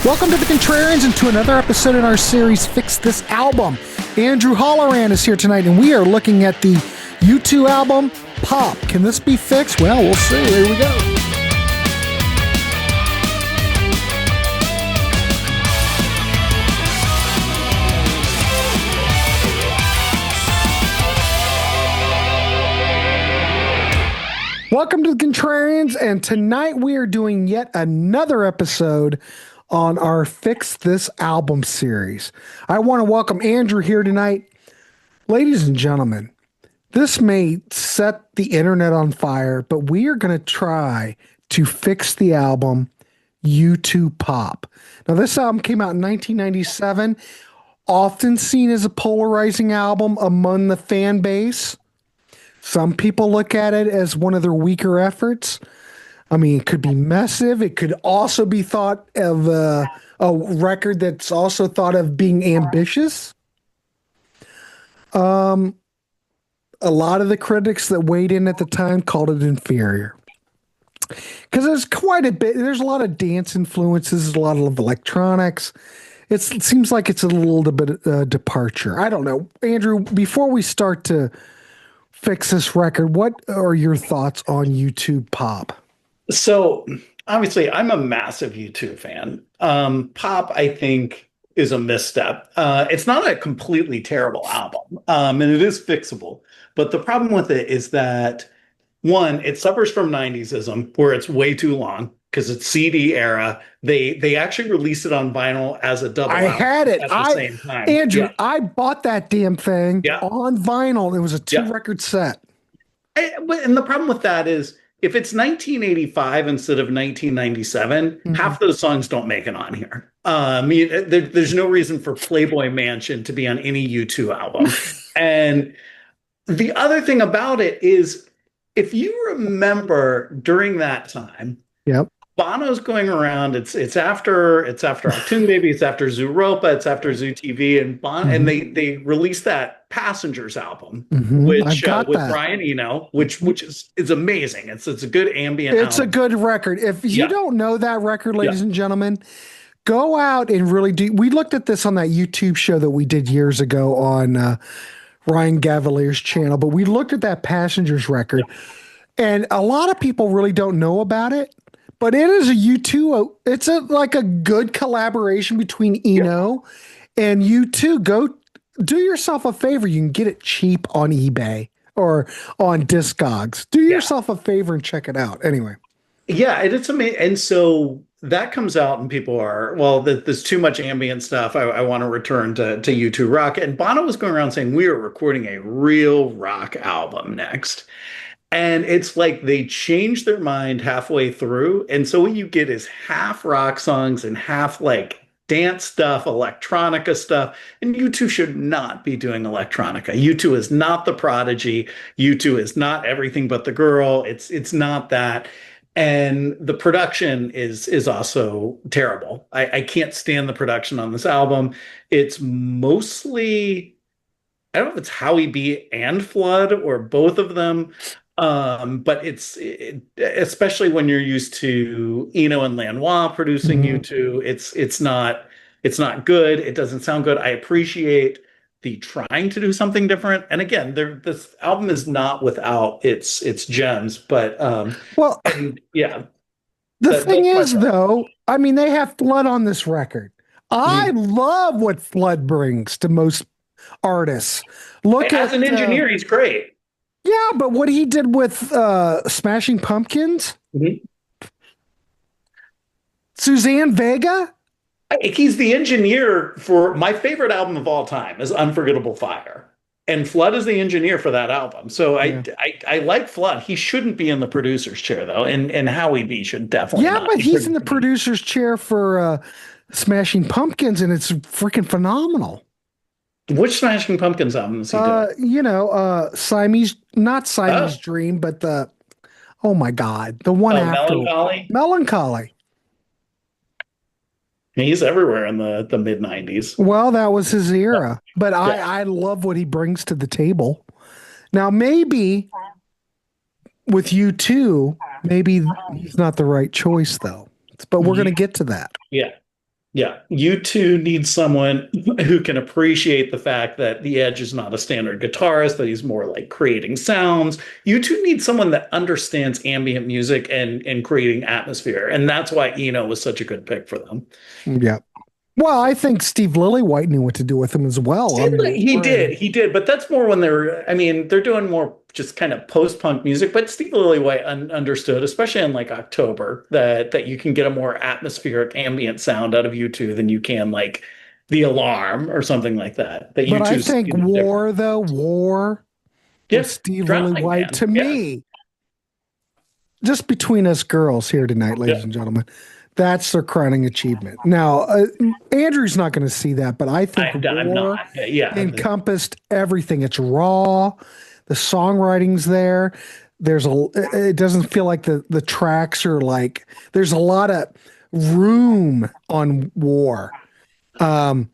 Welcome to The Contrarians and to another episode in our series, Fix This Album. Andrew Holloran is here tonight, and we are looking at the U2 album, Pop. Can this be fixed? Well, we'll see. Here we go. Welcome to The Contrarians, and tonight we are doing yet another episode on our Fix This Album series. I want to welcome Andrew here tonight. Ladies and gentlemen, this may set the internet on fire, but we are going to try to fix the album U2 Pop. Now, this album came out in 1997, often seen as a polarizing album among the fan base. Some people look at it as one of their weaker efforts. I mean, it could be massive. It could also be thought of a record that's also thought of being ambitious. A lot of the critics that weighed in at the time called it inferior. Because there's quite a bit, there's a lot of dance influences, a lot of electronics. It seems like it's a little bit departure. I don't know. Andrew, before we start to fix this record, what are your thoughts on U2 Pop? So obviously I'm a massive U2 fan. Pop, I think, is a misstep. It's not a completely terrible album, and it is fixable. But the problem with it is that, one, it suffers from 90s-ism, where it's way too long because it's CD era. They actually released it on vinyl as a double. I had it at the same time. Andrew, yeah. I bought that damn thing on vinyl. It was a two-record set. And the problem with that is, if it's 1985 instead of 1997, half those songs don't make it on here. There's no reason for Playboy Mansion to be on any U2 album. And the other thing about it is, if you remember during that time, Bono's going around. It's after Achtung Baby, it's after Zooropa, it's after Zoo TV, and and they released that Passengers album, which with Brian Eno, which is amazing. It's a good ambient. It's album. A good record. If you don't know that record, ladies and gentlemen, go out and really do. We looked at this on that YouTube show that we did years ago on Ryan Gavalier's channel, but we looked at that Passengers record, and a lot of people really don't know about it. But it is a U2. It's like a good collaboration between Eno and U2. Go do yourself a favor. You can get it cheap on eBay or on Discogs. Do yourself a favor and check it out. Anyway. Yeah, it's amazing. And so that comes out and people are, well, there's too much ambient stuff. I want to return to U2 rock. And Bono was going around saying, we are recording a real rock album next. And it's like they changed their mind halfway through. And so what you get is half rock songs and half like dance stuff, electronica stuff. And U2 should not be doing electronica. U2 is not The Prodigy. U2 is not Everything But the Girl. It's not that. And the production is also terrible. I can't stand the production on this album. It's mostly, I don't know if it's Howie B and Flood or both of them. But especially when you're used to Eno and Lanois producing U2, it's not good. It doesn't sound good. I appreciate the trying to do something different. And again, this album is not without its gems, but the thing is, though, I mean, they have Flood on this record. I love what Flood brings to most artists. As an engineer, he's great. Yeah, but what he did with Smashing Pumpkins, Suzanne Vega. He's the engineer for my favorite album of all time is Unforgettable Fire. And Flood is the engineer for that album. So I like Flood. He shouldn't be in the producer's chair, though. And Howie B should definitely not. But he's in the producer's chair for Smashing Pumpkins, and it's freaking phenomenal. Which Smashing Pumpkins album is he doing? Siamese, not Siamese Dream, but oh my God, the one after Melancholy. He's everywhere in the mid 90s. Well, that was his era, but I love what he brings to the table. Now, maybe with U2, maybe he's not the right choice, though. But we're going to get to that. Yeah. Yeah, U2 needs someone who can appreciate the fact that the Edge is not a standard guitarist, that he's more like creating sounds. U2 needs someone that understands ambient music and creating atmosphere. And that's why Eno was such a good pick for them. Yeah. Well, I think Steve Lillywhite knew what to do with him as well. He did, but that's more when I mean, they're doing more just kind of post-punk music, but Steve Lillywhite understood, especially in like October, that you can get a more atmospheric ambient sound out of U2 than you can like The Alarm or something like that. That But I U2's, think different. War with Yeah, Steve Drowning Lillywhite, Man. to Yeah, me, just between us girls here tonight, yeah. ladies and gentlemen, that's their crowning achievement. Now, Andrew's not going to see that, but I think I'm War not. Yeah, encompassed everything. It's raw, the songwriting's there. It doesn't feel like the tracks are like, there's a lot of room on War. Um,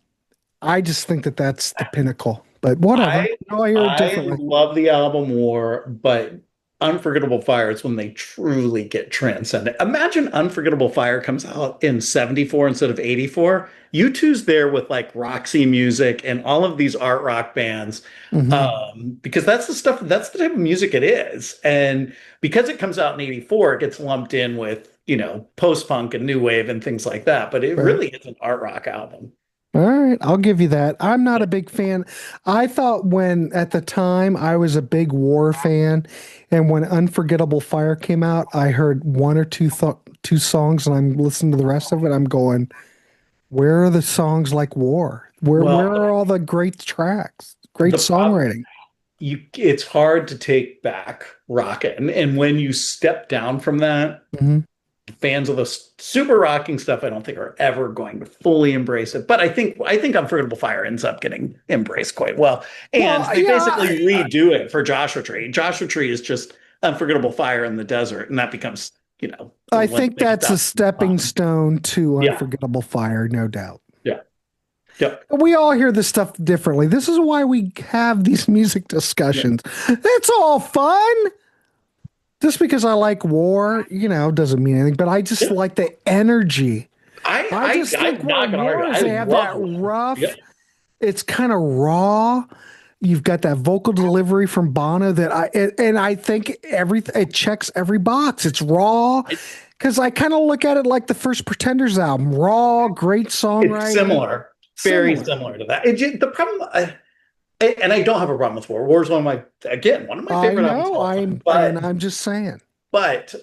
I just think that that's the pinnacle, but whatever. I I hear it I differently. love the album War, but Unforgettable Fire is when they truly get transcendent. Imagine Unforgettable Fire comes out in 74 instead of 84. U2's there with like Roxy Music and all of these art rock bands. Hmm. Because that's the type of music it is. And because it comes out in 84, it gets lumped in with, post-punk and new wave and things like that. But it Right. really is an art rock album. All right, I'll give you that. I'm not a big fan. I thought when at the time I was a big War fan, and when Unforgettable Fire came out, I heard one or two songs, and I'm listening to the rest of it. I'm going, where are the songs like War? Where Well, are all the great tracks, great the problem songwriting? it's hard to take back Rocket. And when you step down from that, Hmm. fans of the super rocking stuff, I don't think are ever going to fully embrace it. But I think Unforgettable Fire ends up getting embraced quite well. And Well, they yeah, basically redo it for Joshua Tree. Joshua Tree is just Unforgettable Fire in the desert, and that becomes, I when think they get that's a down. stepping stone to Yeah, Unforgettable Fire, no doubt. yeah, yep, We all hear this stuff differently. This is why we have these music yeah, discussions. It's all fun. Just because I like War, doesn't mean anything, but I just yeah. like the energy. I just think I'm what not gonna argue. War is, I they have that love one. Yeah, rough, it's kind of raw. You've got that vocal delivery from Bono and I think it checks every box. It's raw because I kind of look at it like the first Pretenders album, raw, great it's songwriting, similar, very similar. similar to that. The problem, and I don't have a problem with War. War is one of my I favorite albums of know, all time. I'm just saying. But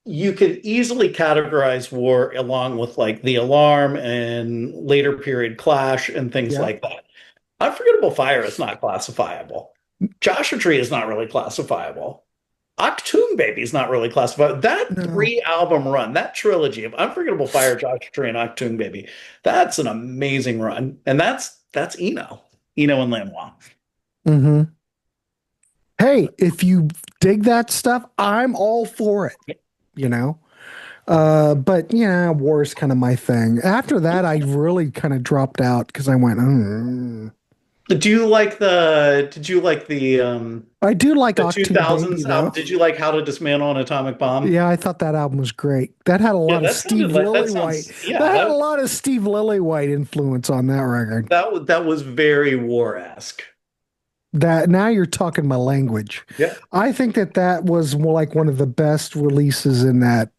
you can easily categorize War along with like The Alarm and later period Clash and things Yeah. like that. Unforgettable Fire is not classifiable. Joshua Tree is not really classifiable. Achtung Baby is not really classified. That No. three album run, that trilogy of Unforgettable Fire, Joshua Tree, and Achtung Baby, that's an amazing run. And that's Eno and Lanois. Hmm. Hey, if you dig that stuff, I'm all for it, you know? But yeah, war is kind of my thing. After that, I really kind of dropped out because I went, Do you like the did you like I do like the Octoon Baby 2000s album? though. Did you like How to Dismantle an Atomic Bomb? Yeah, I thought that album was great. That had a Yeah, lot of that Steve sounded like that Lillywhite. sounds yeah, That had a lot of Steve Lillywhite influence on that record. that was very war-esque. That now you're talking my language. Yeah. I think that was more like one of the best releases in that.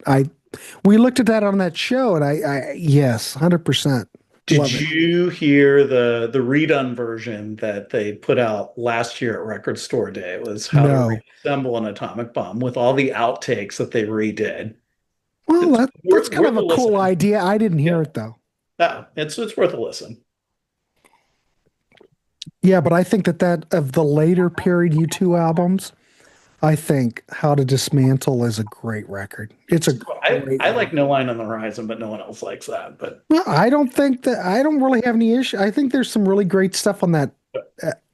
We looked at that on that show, and I yes, 100% Did love it. you hear the redone version that they put out last year at Record Store Day? It was How to No, Reassemble an Atomic Bomb with all the outtakes that they redid. well, It's that's kind worth of a a cool listen. idea. I didn't Yeah. hear it though. Yeah, it's worth a listen. Yeah, but I think that of the later period U2 albums, I think How to Dismantle is a great record. It's a great I like record. No Line on the Horizon, but no one else likes that. But Well, I don't really have any issue. I think there's some really great stuff on that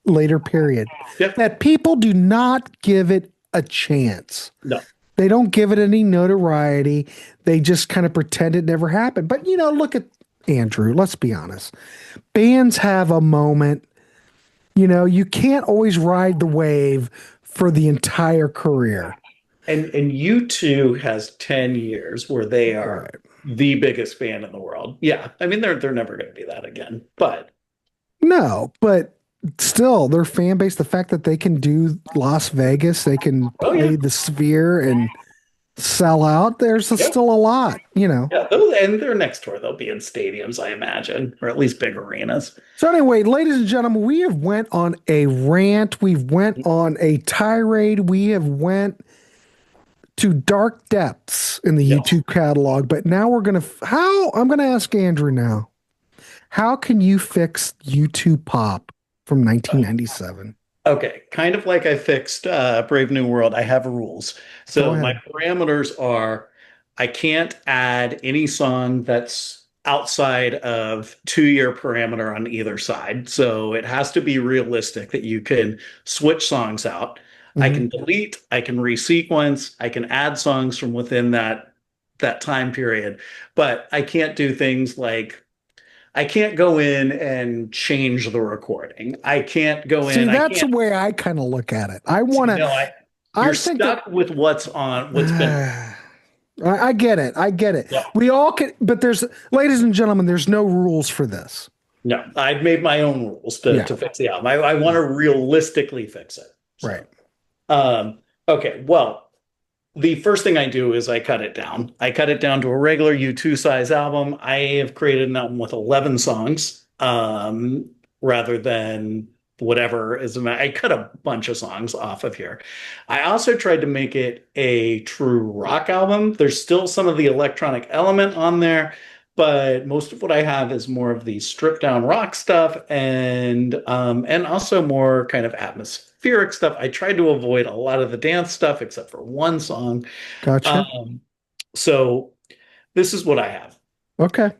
later period yeah, that people do not give it a chance. no. They don't give it any notoriety. They just kind of pretend it never happened. But look at Andrew. Let's be honest. Bands have a moment. You can't always ride the wave for the entire career. And U2 has 10 years where they are Right. the biggest band in the world. Yeah, I mean they're never going to be that again. But No, but still, their fan base, the fact that they can do Las Vegas, they can oh yeah, play the Sphere and sell out, yep, still a lot, you know. yeah. And their next tour they'll be in stadiums, I imagine, or at least big arenas. So anyway, ladies and gentlemen, we have went on a rant, we've went on a tirade, we have went to dark depths in the Yes. YouTube catalog, but now I'm gonna ask Andrew now. How can you fix YouTube Pop from 1997? Okay, kind of like I fixed Brave New World, I have rules. Go So my ahead. parameters are I can't add any song that's outside of 2 year parameter on either side. So it has to be realistic that you can switch songs out. I Mhm. can delete, I can resequence, I can add songs from within that time period, but I can't do things like I can't go in and change the recording. I can't go See, in. I that's the can't way I kind of look at it. I want see. to, No, you're I think that stuck with what's been. I get it. I get it. Yeah. We all can, but ladies and gentlemen, there's no rules for this. No, I've made my own rules to, Yeah. to fix the album. I want to realistically fix it. Right. So, um, okay. Well, the first thing I do is I cut it down. I cut it down to a regular U2 size album. I have created an album with 11 songs, rather than whatever is. I cut a bunch of songs off of here. I also tried to make it a true rock album. There's still some of the electronic element on there, but most of what I have is more of the stripped down rock stuff and also more kind of atmospheric stuff. I tried to avoid a lot of the dance stuff except for one song. Gotcha. Um, so this is what I have. Okay.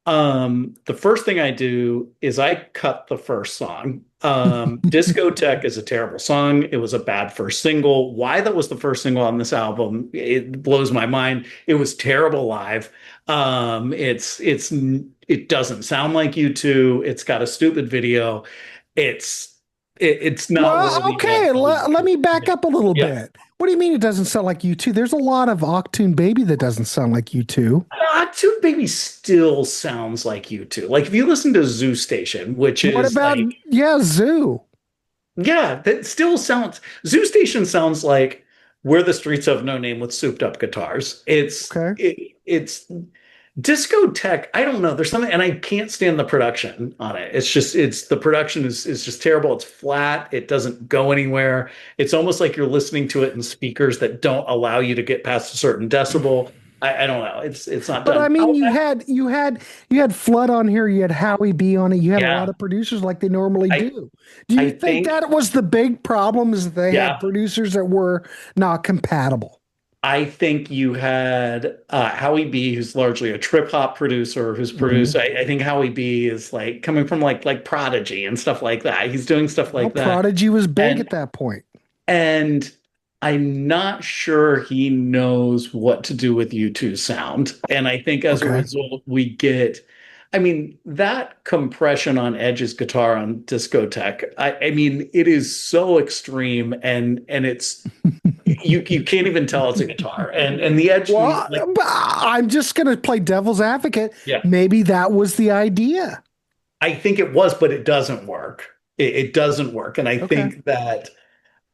The first thing I do is I cut the first song. Discotheque is a terrible song. It was a bad first single. Why that was the first single on this album, it blows my mind. It was terrible live. It doesn't sound like U2. It's got a stupid video. It's not Well, worthy of okay. Let me back up a little yeah. bit. What do you mean it doesn't sound like U2? There's a lot of Octoon Baby that doesn't sound like U2. Toon Baby still sounds like U2. Like if you listen to Zoo Station, which What is about, like yeah, Zoo? yeah, that still sounds. Zoo Station sounds like "We're the Streets of No Name" with souped up guitars. Okay. It's discotheque. I don't know. There's something, and I can't stand the production on it. It's the production is just terrible. It's flat. It doesn't go anywhere. It's almost like you're listening to it in speakers that don't allow you to get past a certain decibel. I don't know. It's not But I done. mean, Oh, you had Flood on here, you had Howie B on it, you had a lot yeah. of producers like they normally I do. Do you I think think that was the big problem is that they had yeah. producers that were not compatible? I think you had Howie B, who's largely a trip hop producer, who's produced. Mhm. I think Howie B is like coming from like Prodigy and stuff like that. He's doing stuff Well, like that, Prodigy was big and at that point. and I'm not sure he knows what to do with U2 sound. And I think as a Okay. result, we get. I mean, that compression on Edge's guitar on Discotheque, I mean, it is so extreme and it's you can't even tell it's a guitar. And the Edge Well, like I'm just going to play devil's advocate. yeah. Maybe that was the idea. I think it was, but it doesn't work. It doesn't work. And I Okay. think that,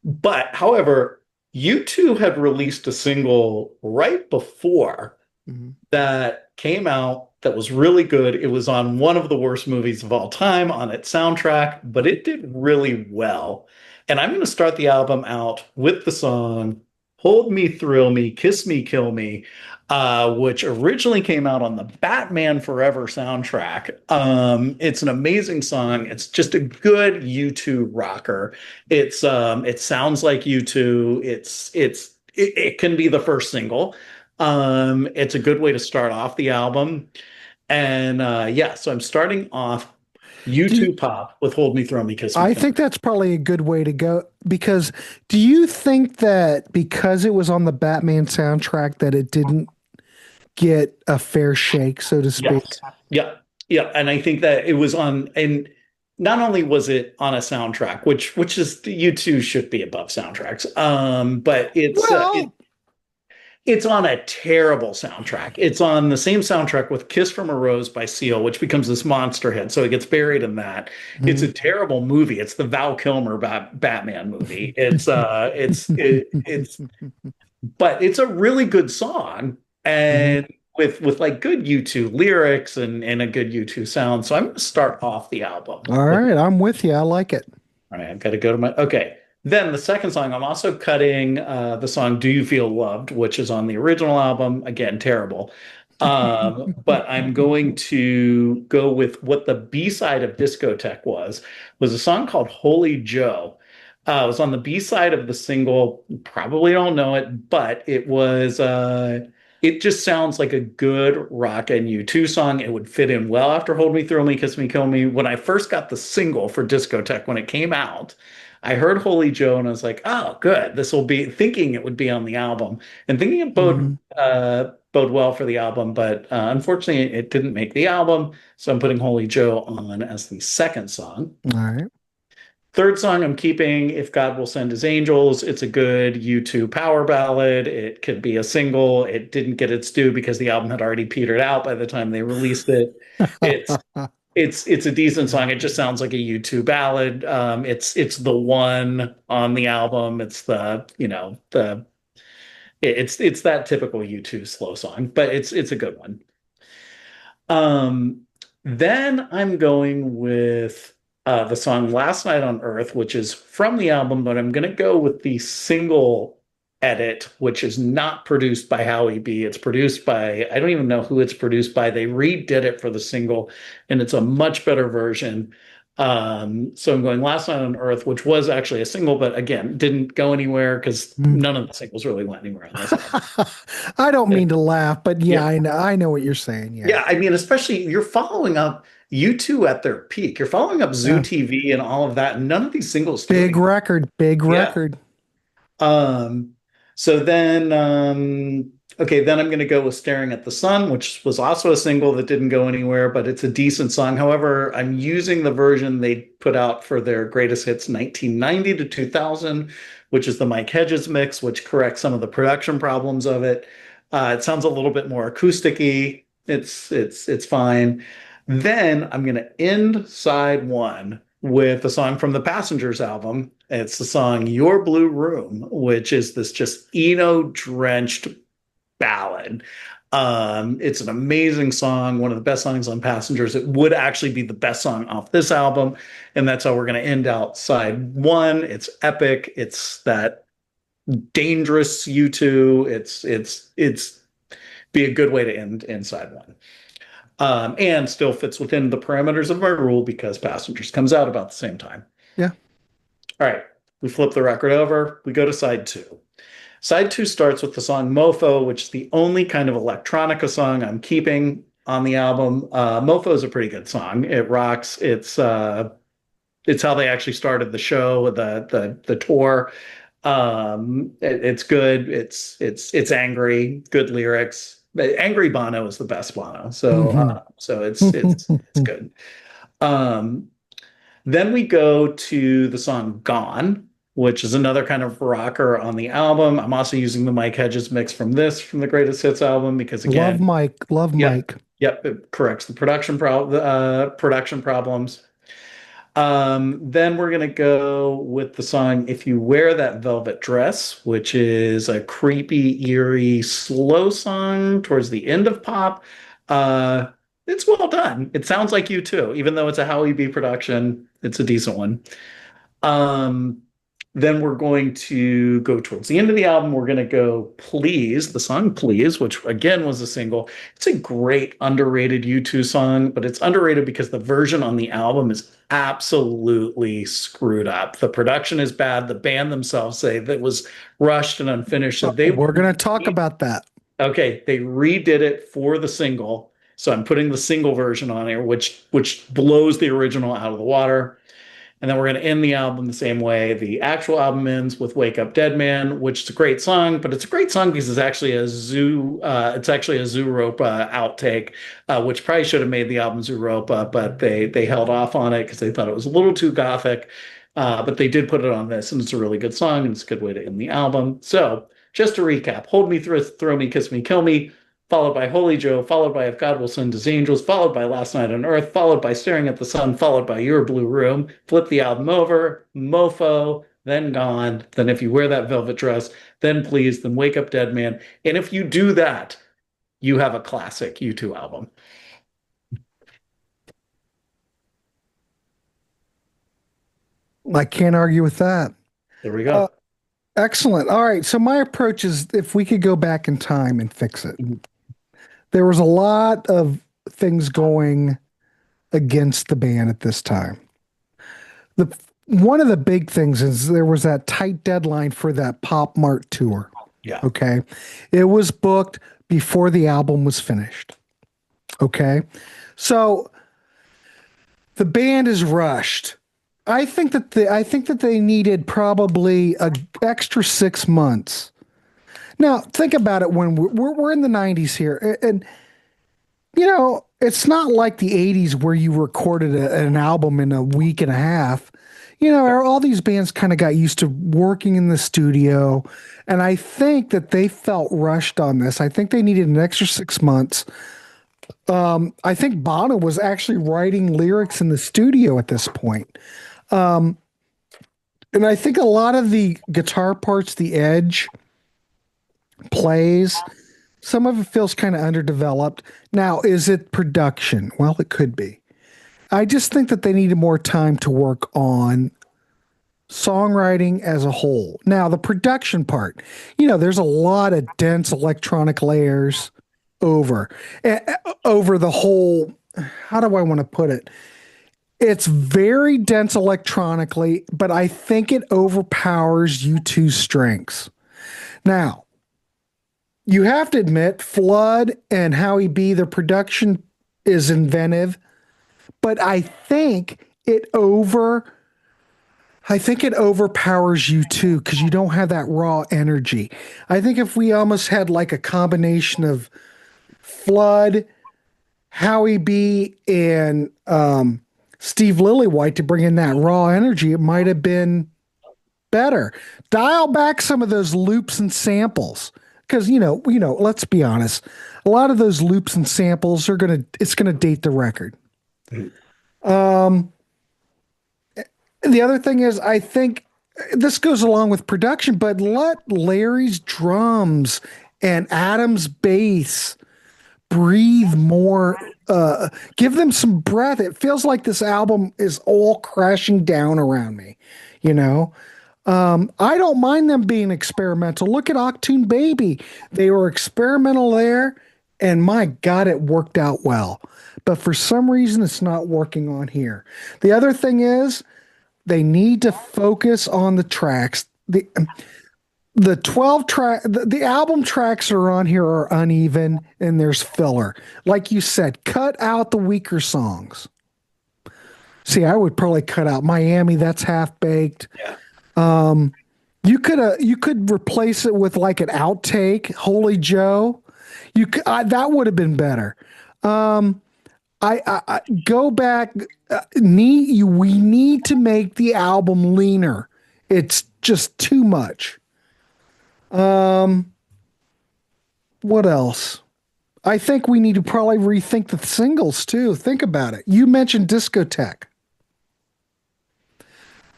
but however, U2 had released a single right before Mhm. that came out that was really good. It was on one of the worst movies of all time on its soundtrack, but it did really well. And I'm going to start the album out with the song Hold Me, Thrill Me, Kiss Me, Kill Me, which originally came out on the Batman Forever soundtrack. It's an amazing song. It's just a good U2 rocker. It sounds like U2. It can be the first single. It's a good way to start off the album. And yeah, so I'm starting off Do you, U2 pop with Hold Me, Throw Me, Kiss Me, I Kill Me. think that's probably a good way to go because do you think that because it was on the Batman soundtrack that it didn't get a fair shake, so to speak? Yes. Yeah. Yeah. And I think that it was on, and not only was it on a soundtrack, which is U2 should be above soundtracks. But Well, It's on a terrible soundtrack. It's on the same soundtrack with Kiss from a Rose by Seal, which becomes this monster hit. So it gets buried in that. It's Mhm. a terrible movie. It's the Val Kilmer Batman movie. It's but it's a really good song Mhm. and with like good U2 lyrics and a good U2 sound. So I'm going to start off the album All with right, I'm with you. I like it. all right, I've got to go to my okay. Then the second song, I'm also cutting the song "Do You Feel Loved," which is on the original album. Again, terrible. But I'm going to go with what the B-side of Discotheque was a song called "Holy Joe." It was on the B-side of the single. You probably don't know it, but it just sounds like a good rock and U2 song. It would fit in well after Hold Me, Thrill Me, Kiss Me, Kill Me. When I first got the single for Discotheque when it came out, I heard Holy Joe and I was like, oh, good. This will be thinking it would be on the album and thinking it Mhm. bode well for the album. But unfortunately, it didn't make the album. So I'm putting Holy Joe on as the second song. All right. Third song I'm keeping If God Will Send His Angels. It's a good U2 power ballad. It could be a single. It didn't get its due because the album had already petered out by the time they released it. It's it's a decent song. It just sounds like a U2 ballad. It's the one on the album. It's the, you know, it's that typical U2 slow song, but it's a good one. Um, then I'm going with the song Last Night on Earth, which is from the album, but I'm going to go with the single edit, which is not produced by Howie B. It's produced by, I don't even know who it's produced by. They redid it for the single, and it's a much better version. So I'm going Last Night on Earth, which was actually a single, but again, didn't go anywhere because Mhm. none of the singles really went anywhere on this album. I don't mean to laugh, but yeah, Yeah. I know what you're saying. Yeah. Yeah, I mean, especially you're following up U2 at their peak. You're following up Zoo Yeah. TV and all of that. And none of these singles do Big anything. record, big Yeah. record. Um, so then okay, then I'm gonna go with Staring at the Sun, which was also a single that didn't go anywhere, but it's a decent song. However, I'm using the version they put out for their greatest hits 1990 to 2000, which is the Mike Hedges mix, which corrects some of the production problems of it. It sounds a little bit more acousticy. It's fine. Then I'm gonna end side one with a song from the Passengers album. It's the song Your Blue Room, which is this just Eno drenched ballad. It's an amazing song, one of the best songs on Passengers. It would actually be the best song off this album, and that's how we're going to end out side one. It's epic. It's that dangerous U2. It's be a good way to end side one. And still fits within the parameters of my rule because Passengers comes out about the same time. Yeah. All right, we flip the record over. We go to side two. Side two starts with the song Mofo, which is the only kind of electronica song I'm keeping on the album. Mofo is a pretty good song. It rocks. It's how they actually started the show, the tour. It's good. It's angry. Good lyrics. Angry Bono is the best Bono. Mhm. So it's good. Um, then we go to the song Gone, which is another kind of rocker on the album. I'm also using the Mike Hedges mix from the Greatest Hits album because Love again, Mike. Love yeah, Mike. yep, it corrects the production problems. Then we're gonna go with the song If You Wear That Velvet Dress, which is a creepy, eerie, slow song towards the end of pop. Uh, it's well done. It sounds like U2, even though it's a Howie B production. It's a decent one. Um, then we're going to go towards the end of the album. We're going to go Please, the song Please, which again was a single. It's a great underrated U2 song, but it's underrated because the version on the album is absolutely screwed up. The production is bad. The band themselves say that it was rushed and unfinished. So We're gonna talk about that. okay, they redid it for the single. So I'm putting the single version on here, which blows the original out of the water. And then we're going to end the album the same way the actual album ends with "Wake Up Dead Man," which is a great song, but it's a great song because it's actually a Zooropa outtake, which probably should have made the album Zooropa, but they held off on it because they thought it was a little too gothic. But they did put it on this, and it's a really good song, and it's a good way to end the album. So Just to recap, Hold Me, Throw Me, Kiss Me, Kill Me, followed by Holy Joe, followed by If God Will Send His Angels, followed by Last Night on Earth, followed by Staring at the Sun, followed by Your Blue Room, flip the album over, Mofo, then Gone, then If You Wear That Velvet Dress, then Please, then Wake Up Dead Man. And if you do that, you have a classic U2 album. I can't argue with that. There we go. Excellent. All right. So my approach is if we could go back in time and fix it. There was a lot of things going against the band at this time. The one of the big things is there was that tight deadline for that Pop Mart tour. Yeah. Okay. It was booked before the album was finished. Okay. So the band is rushed. I think that they needed probably an extra 6 months. Now, think about it when we're in the 90s here. And you know, it's not like the 80s where you recorded an album in a week and a half. You know, all these bands kind of got used to working in the studio. And I think that they felt rushed on this. I think they needed an extra 6 months. I think Bono was actually writing lyrics in the studio at this point. And I think a lot of the guitar parts, the Edge plays, some of it feels kind of underdeveloped. Now, is it production? Well, it could be. I just think that they needed more time to work on songwriting as a whole. Now, the production part, you know, there's a lot of dense electronic layers over the whole, how do I want to put it? It's very dense electronically, but I think it overpowers U2's strengths. Now, you have to admit, Flood and Howie B, the production is inventive, but I think it overpowers U2 because you don't have that raw energy. I think if we almost had like a combination of Flood, Howie B, and Steve Lillywhite to bring in that raw energy, it might have been better. Dial back some of those loops and samples. Because, you know, let's be honest, a lot of those loops and samples it's gonna date the record. The other thing is, I think this goes along with production, but let Larry's drums and Adam's bass breathe more. Give them some breath. It feels like this album is all crashing down around me, you know? I don't mind them being experimental. Look at Octoon Baby. They were experimental there, and my God, it worked out well. But for some reason, it's not working on here. The other thing is, they need to focus on the tracks. The 12 track, the album tracks are on here are uneven, and there's filler. Like you said, cut out the weaker songs. See, I would probably cut out Miami. That's Half Baked. Yeah. You could replace it with like an outtake, Holy Joe. That would have been better. I go back. We need to make the album leaner. It's just too much. What else? I think we need to probably rethink the singles too. Think about it. You mentioned Discotheque.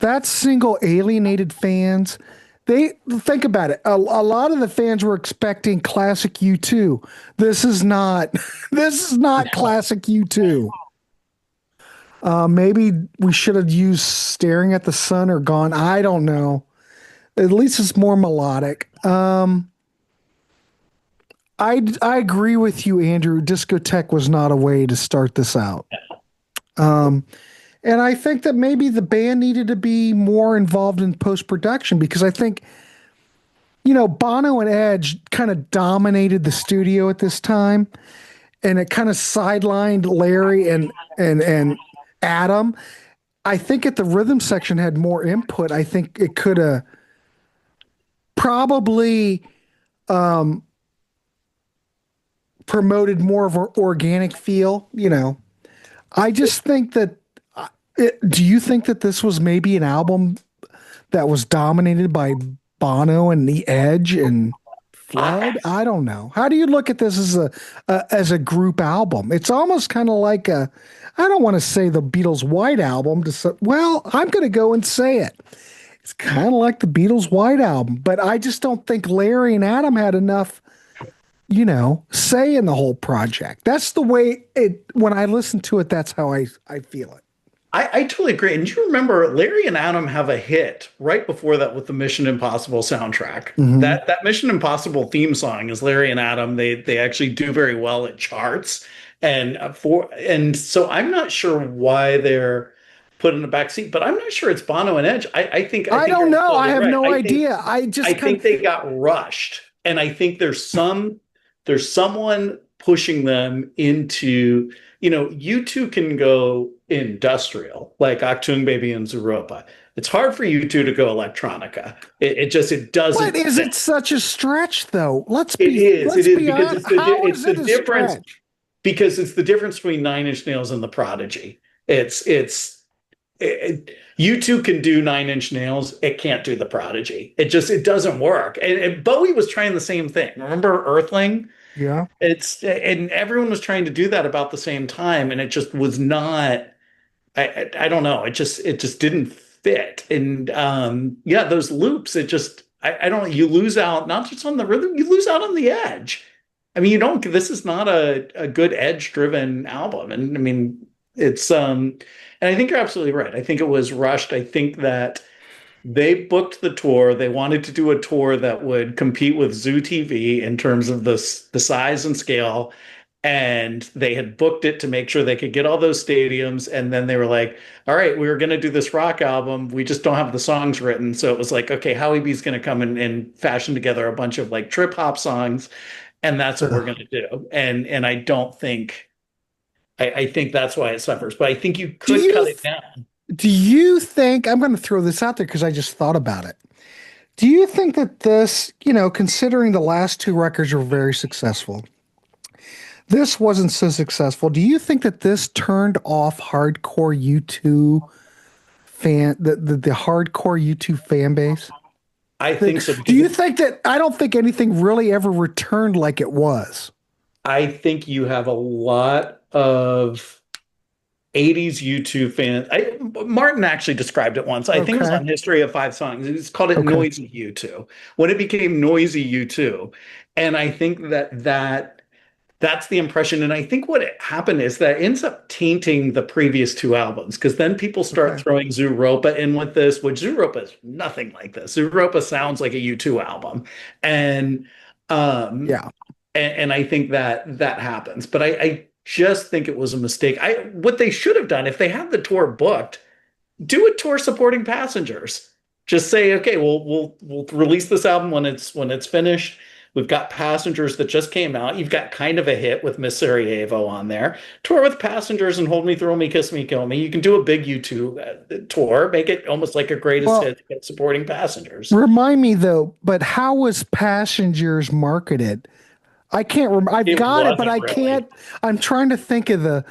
That single alienated fans. They think about it. A lot of the fans were expecting classic U2. This is not. This is not classic U2. Maybe we should have used "Staring at the Sun" or "Gone." I don't know. At least it's more melodic. I agree with you, Andrew. Discotheque was not a way to start this out. And I think that maybe the band needed to be more involved in post-production because I think, you know, Bono and Edge kind of dominated the studio at this time, and it kind of sidelined Larry and Adam. I think if the rhythm section had more input, I think it could have probably promoted more of an organic feel, you know. I just think that do you think that this was maybe an album that was dominated by Bono and The Edge? And flood? I don't know. How do you look at this as a group album? It's almost kind of like a, I don't want to say the Beatles' White Album. Well, I'm going to go and say it. It's kind of like the Beatles' White Album, but I just don't think Larry and Adam had enough, say in the whole project. That's the way when I listen to it, that's how I feel it. I totally agree. And you remember Larry and Adam have a hit right before that with the Mission Impossible soundtrack. Mm-hmm. That Mission Impossible theme song is Larry and Adam. They actually do very well at charts. And so I'm not sure why they're put in the back seat, but I'm not sure it's Bono and Edge. I think don't you're know. I absolutely have right. no idea. I just I think they got rushed. And I think there's someone pushing them into, U2 can go industrial, like Achtung Baby and Zooropa. It's hard for U2 to go electronica. It doesn't. But is it such a stretch though? It is. It is be because honest. How is it a difference. stretch? Because it's the difference between Nine Inch Nails and the Prodigy. U2 can do Nine Inch Nails. It can't do the Prodigy. It doesn't work. And Bowie was trying the same thing. Remember Earthling? Yeah. And everyone was trying to do that about the same time, and it just was not. I don't know. It just didn't fit. And yeah, those loops. I don't. You lose out not just on the rhythm. You lose out on the edge. I mean, you don't. This is not a good edge-driven album, and I mean, it's. And I think you're absolutely right. I think it was rushed. I think that they booked the tour. They wanted to do a tour that would compete with Zoo TV in terms of the size and scale. And they had booked it to make sure they could get all those stadiums. And then they were like, all right, we were going to do this rock album. We just don't have the songs written. So it was like, okay, Howie B's going to come in and fashion together a bunch of like trip hop songs. And that's what we're going to do. And I don't think, I think that's why it suffers. But I think you could cut it down. Do you think, I'm going to throw this out there because I just thought about it. Do you think that this, considering the last two records were very successful, this wasn't so successful? Do you think that this turned off hardcore U2 the hardcore U2 fan base? I think so. Do you think that, I don't think anything really ever returned like it was. I think you have a lot of 80s U2 fans. Martin actually described it once. I think it was on History of Five Songs. He's called it noisy U2. When it became noisy U2. And I think that's the impression. And I think what happened is that ends up tainting the previous two albums, because then people start throwing Zooropa in with this, which Zooropa is nothing like this. Zooropa sounds like a U2 album. And and I think that happens. But I just think it was a mistake. What they should have done, if they had the tour booked, do a tour supporting Passengers. Just say, okay, we'll release this album when it's finished. We've got Passengers that just came out. You've got kind of a hit with Miss Sarajevo on there. Tour with Passengers and Hold Me, Thrill Me, Kiss Me, Kill Me. You can do a big U2 tour. Make it almost like a greatest hit supporting Passengers. Remind me though, but how was Passengers marketed? I can't remember. I've got it, but I can't. I'm trying to think of the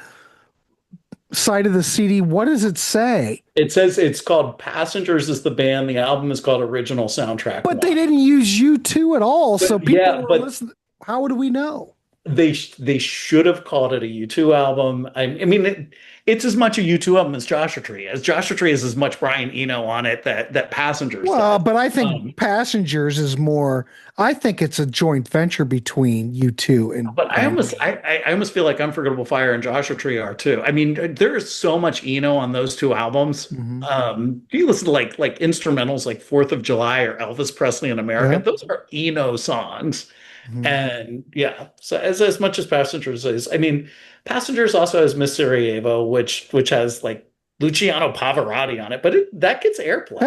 side of the CD. What does it say? It says it's called Passengers is the band. The album is called Original Soundtrack. But they didn't use U2 at all. So people were listening. How do we know? They should have called it a U2 album. I mean, it's as much a U2 album as Joshua Tree. As Joshua Tree is as much Brian Eno on it that Passengers. Well, but I think Passengers is more. I think it's a joint venture between U2 and. But I almost feel like Unforgettable Fire and Joshua Tree are too. I mean, there is so much Eno on those two albums. Mm-hmm. You listen to like instrumentals like 4th of July or Elvis Presley in America. Those are Eno songs. Mm-hmm. And yeah, so as much as Passengers is, I mean, Passengers also has Miss Sarajevo, which has like Luciano Pavarotti on it, but that gets airplay.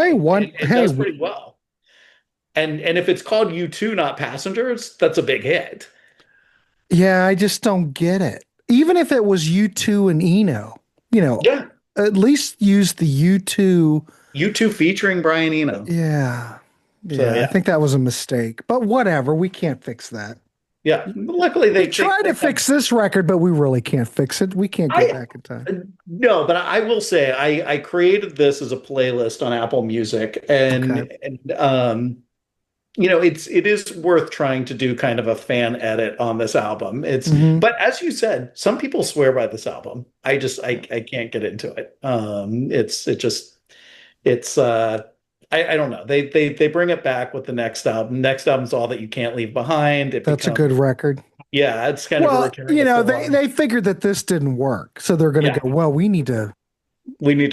It does pretty well. And if it's called U2, not Passengers, that's a big hit. Yeah, I just don't get it. Even if it was U2 and Eno, at least use the U2 featuring Brian Eno. Yeah. Yeah, I think that was a mistake, but whatever. We can't fix that. Yeah, luckily they tried to fix this record, but we really can't fix it. We can't go back in time. No, but I will say I created this as a playlist on Apple Music, and it is worth trying to do kind of a fan edit on this album. Mhm. But as you said, some people swear by this album. I can't get into it. It's I don't know. They bring it back with the next album. Next album's All That You Can't Leave Behind. It That's a becomes, good record. yeah, it's kind of a Well, return to form. they figured that this didn't work, so they're going to Yeah, go, well, we need to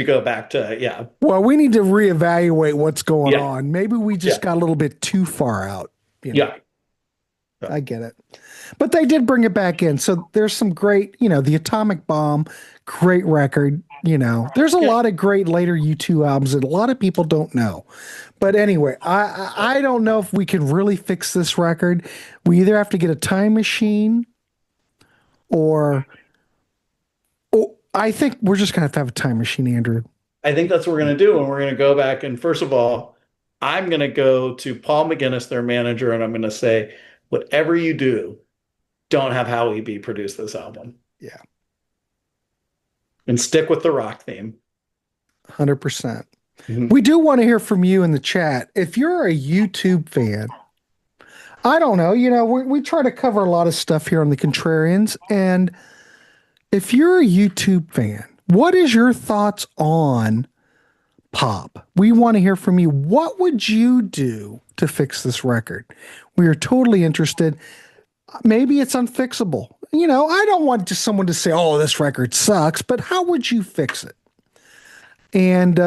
go back to, yeah, we need to reevaluate what's going yeah, on. Maybe we yeah, just got a little bit too far out. yeah. I get it. But they did bring it back in. So there's some great, the Atomic Bomb, great record. There's a Yeah. lot of great later U2 albums that a lot of people don't know. But anyway, I don't know if we can really fix this record. We either have to get a time machine or I think we're just going to have a time machine, Andrew. I think that's what we're going to do. And we're going to go back. And first of all, I'm going to go to Paul McGuinness, their manager, and I'm going to say, whatever you do, don't have Howie B produce this album. Yeah. And stick with the rock theme. 100%. Mhm. We do want to hear from you in the chat. If you're a YouTube fan, I don't know, we try to cover a lot of stuff here on the Contrarians. And if you're a YouTube fan, what is your thoughts on pop? We want to hear from you. What would you do to fix this record? We are totally interested. Maybe it's unfixable. I don't want just someone to say, oh, this record sucks, but how would you fix it? And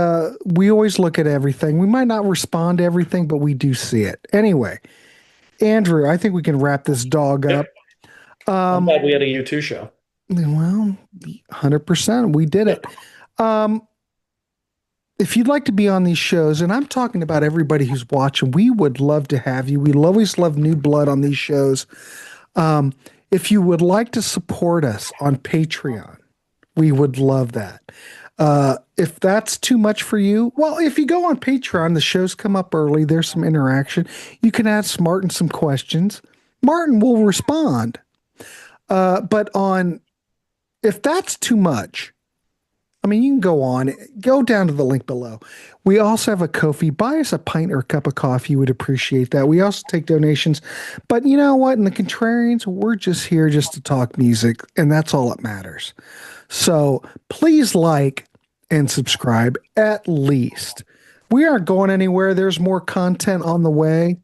we always look at everything. We might not respond to everything, but we do see it. Anyway, Andrew, I think we can wrap this dog up. I'm glad we had a U2 show. Well, 100%. We did it. If you'd like to be on these shows, and I'm talking about everybody who's watching, we would love to have you. We always love new blood on these shows. If you would like to support us on Patreon, we would love that. If that's too much for you, well, if you go on Patreon, the shows come up early. There's some interaction. You can ask Martin some questions. Martin will respond. But if that's too much, I mean, you can go down to the link below. We also have a Ko-fi. Buy us a pint or a cup of coffee. We'd appreciate that. We also take donations. But you know what? In the Contrarians, we're just here just to talk music, and that's all that matters. So please like and subscribe at least. We aren't going anywhere. There's more content on the way.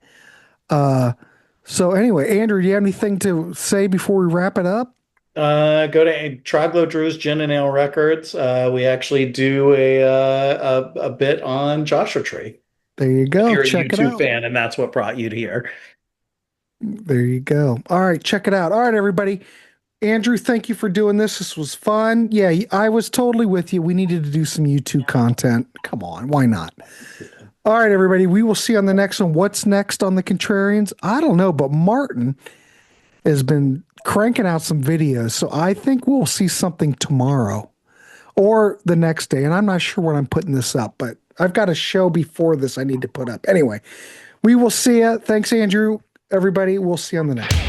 So anyway, Andrew, do you have anything to say before we wrap it up? Go to Troglo Drew's Gin and Ale Records. We actually do a bit on Joshua Tree. There you go. If you're Check a it YouTube out. fan, and that's what brought you to here. There you go. All right, check it out. All right, everybody. Andrew, thank you for doing this. This was fun. Yeah, I was totally with you. We needed to do some YouTube content. Come on, why not? All right, everybody. We will see you on the next one. What's next on the Contrarians? I don't know, but Martin has been cranking out some videos, so I think we'll see something tomorrow or the next day. And I'm not sure when I'm putting this up, but I've got a show before this I need to put up. Anyway, we will see you. Thanks, Andrew. Everybody, we'll see you on the next.